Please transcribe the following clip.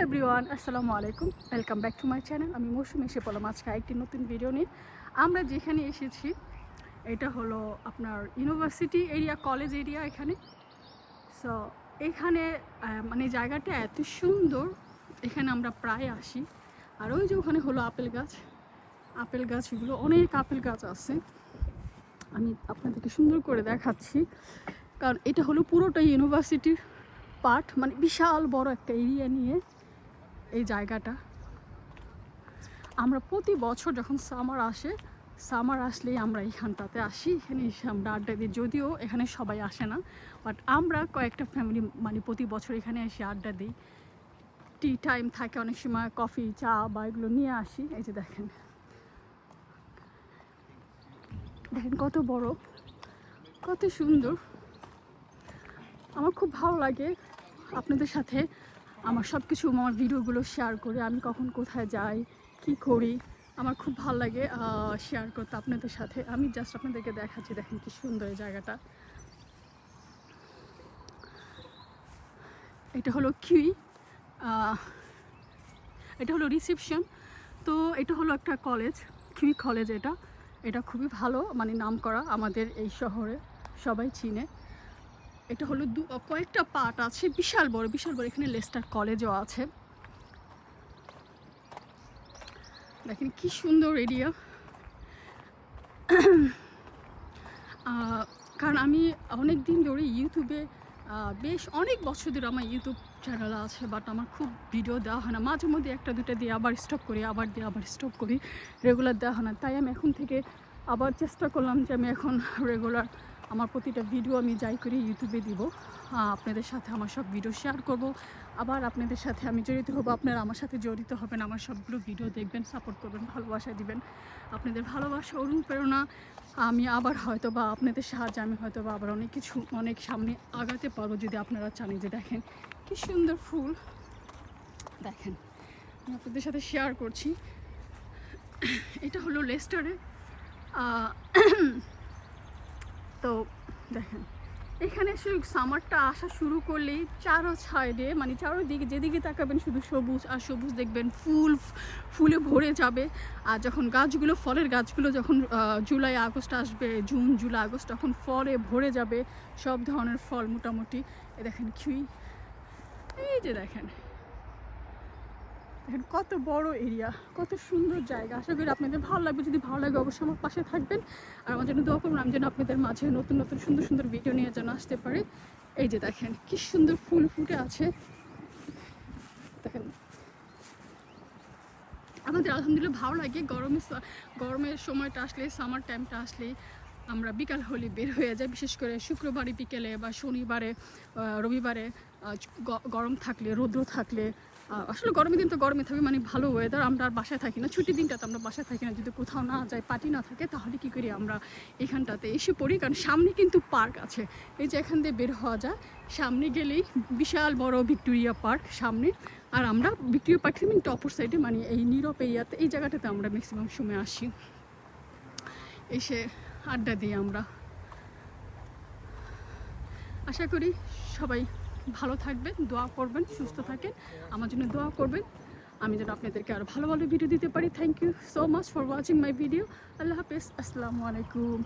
Everyone, আসসালামু আলাইকুম। Welcome back to my channel. আমি মৌসুমি এসে পড়লাম আজকে একটি নতুন ভিডিও নিয়ে। আমরা যেখানে এসেছি এটা হলো আপনার ইউনিভার্সিটি এরিয়া, কলেজ এরিয়া এখানে। সো এখানে মানে জায়গাটা এত সুন্দর, এখানে আমরা প্রায় আসি। আর ওই যে ওখানে হলো আপেল গাছগুলো, অনেক আপেল গাছ আছে। আমি আপনাদেরকে সুন্দর করে দেখাচ্ছি, কারণ এটা হলো পুরোটা ইউনিভার্সিটির পার্ট, মানে বিশাল বড় একটা এরিয়া নিয়ে এই জায়গাটা। আমরা প্রতি বছর যখন সামার আসলেই আমরা এইখানটাতে আসি, এখানে এসে আমরা আড্ডা দিই। যদিও এখানে সবাই আসে না, বাট আমরা কয়েকটা ফ্যামিলি মানে প্রতি বছর এখানে এসে আড্ডা দিই। টি টাইম থাকে, অনেক সময় কফি চা বা এগুলো নিয়ে আসি। এই যে দেখেন কত বড়, কত সুন্দর। আমার খুব ভালো লাগে আপনাদের সাথে আমার সব কিছু, আমার ভিডিওগুলো শেয়ার করে, আমি কখন কোথায় যাই কি করি, আমার খুব ভালো লাগে শেয়ার করতে আপনাদের সাথে। আমি জাস্ট আপনাদেরকে দেখাচ্ছি, দেখেন কি সুন্দর এই জায়গাটা। এটা হলো এটা হলো রিসেপশন। তো এটা হলো একটা কলেজ, কলেজ। এটা খুবই ভালো, মানে নাম করা আমাদের এই শহরে, সবাই চিনে। এটা হলো কয়েকটা পার্ট আছে, বিশাল বড়। এখানে লেস্টার কলেজও আছে। দেখেন কি সুন্দর এরিয়া। কারণ আমি অনেক দিন ধরে ইউটিউবে, বেশ অনেক বছর ধরে আমার ইউটিউব চ্যানেল আছে, বাট আমার খুব ভিডিও দেওয়া হয় না। মাঝে মধ্যে একটা দুটো দিয়ে আবার স্টপ করি, আবার স্টপ করি, রেগুলার দেওয়া হয় না। তাই আমি এখন থেকে আবার চেষ্টা করলাম যে আমি এখন রেগুলার আমার প্রতিটা ভিডিও আমি যাই করি ইউটিউবে দিব, আপনাদের সাথে আমার সব ভিডিও শেয়ার করব। আবার আপনাদের সাথে আমি জড়িত হব, আপনারা আমার সাথে জড়িত হবেন, আমার সবগুলো ভিডিও দেখবেন, সাপোর্ট করবেন, ভালোবাসা দিবেন। আপনাদের ভালোবাসা অনুপ্রেরণা আমি আবার হয়তো বা আপনাদের সাহায্যে আমি হয়তো বা আবার অনেক সামনে আগাতে পারবো, যদি আপনারা চান। যে দেখেন কি সুন্দর ফুল, দেখেন আমি আপনাদের সাথে শেয়ার করছি। এটা হলো লেস্টারে। তো দেখেন এখানে শুধু সামারটা আসা শুরু করলেই চারো সাইডে, মানে চারোদিকে যেদিকে তাকাবেন শুধু সবুজ আর সবুজ দেখবেন, ফুলে ভরে যাবে। আর যখন ফলের গাছগুলো যখন জুলাই আগস্ট আসবে, জুন জুলাই আগস্ট, তখন ফলে ভরে যাবে সব ধরনের ফল মোটামুটি। দেখেন এই যে দেখেন কত বড় এরিয়া, কত সুন্দর জায়গা। আশা করি আপনাদের ভালো লাগবে। যদি ভালো লাগে অবশ্যই আমার পাশে থাকবেন, আর আমার জন্য দোয়া করবেন, আমি যেন আপনাদের মাঝে নতুন সুন্দর ভিডিও নিয়ে যেন আসতে পারি। এই যে দেখেন কি সুন্দর ফুল ফুটে আছে। দেখেন আমাদের আলহামদুলিল্লাহ ভালো লাগে। গরমের সময়টা আসলে, সামার টাইমটা আসলেই আমরা বিকাল হলে বের হয়ে যাই, বিশেষ করে শুক্রবারে বিকেলে বা শনিবারে রবিবারে। গরম থাকলে, রৌদ্র থাকলে, আসলে গরমের দিন তো গরমে থাকবে, মানে ভালো ওয়েদার, আমরা আর বাসায় থাকি না। ছুটির দিনটাতে আমরা বাসায় থাকি না। যদি কোথাও না যাই, পার্টি না থাকে, তাহলে কী করি আমরা এখানটাতে এসে পড়ি। কারণ সামনে কিন্তু পার্ক আছে, এই যে এখান দিয়ে বের হওয়া যায়। সামনে গেলেই বিশাল বড় ভিক্টোরিয়া পার্ক সামনে। আর আমরা ভিক্টোরিয়া পার্ক থেকে একটু অপর সাইডে, মানে এই নীরব এরিয়াতে, এই জায়গাটাতে আমরা ম্যাক্সিমাম সময় আসি, এসে আড্ডা দিই আমরা। আশা করি সবাই ভালো থাকবেন, দোয়া করবেন, সুস্থ থাকেন, আমার জন্য দোয়া করবেন, আমি যেন আপনাদেরকে আরও ভালো ভিডিও দিতে পারি। Thank you so much for watching my video. আল্লাহ হাফেজ, আসসালামু আলাইকুম।